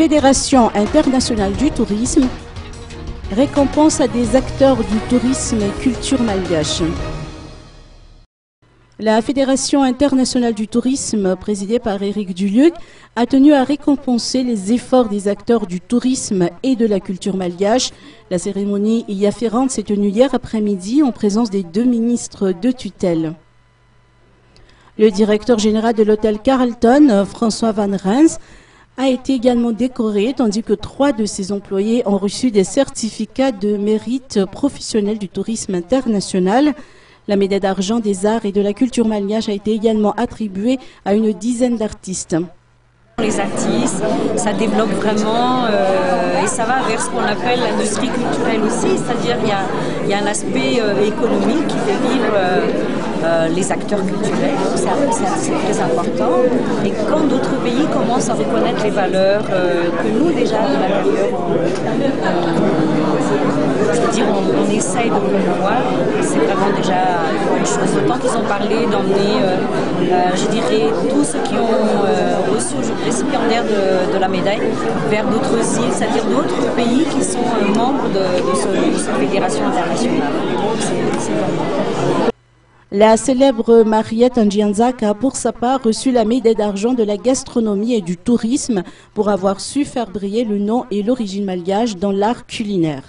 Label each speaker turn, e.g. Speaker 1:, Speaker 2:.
Speaker 1: Fédération internationale du tourisme récompense à des acteurs du tourisme et culture malgache. La Fédération internationale du tourisme, présidée par Éric Dulieuc, a tenu à récompenser les efforts des acteurs du tourisme et de la culture malgache. La cérémonie y afférente s'est tenue hier après-midi en présence des 2 ministres de tutelle. Le directeur général de l'hôtel Carlton, François Van Rens, a été également décoré, tandis que 3 de ses employés ont reçu des certificats de mérite professionnel du tourisme international. La médaille d'argent des arts et de la culture malgache a été également attribuée à une dizaine d'artistes.
Speaker 2: Les artistes, ça développe vraiment et ça va vers ce qu'on appelle l'industrie culturelle aussi, c'est-à-dire il y a un aspect économique qui fait vivre les acteurs culturels, c'est très important. Et quand d'autres pays commencent à reconnaître les valeurs que nous déjà de l'intérieur, on essaye de promouvoir, c'est vraiment déjà une chose. Autant qu'ils ont parlé d'emmener, je dirais, tous ceux qui ont reçu aujourd'hui récipiendaires de la médaille vers d'autres îles, c'est-à-dire d'autres pays qui sont membres de cette fédération internationale. C'est vraiment...
Speaker 1: La célèbre Mariette Njianzak a pour sa part reçu la médaille d'argent de la gastronomie et du tourisme pour avoir su faire briller le nom et l'origine malgache dans l'art culinaire.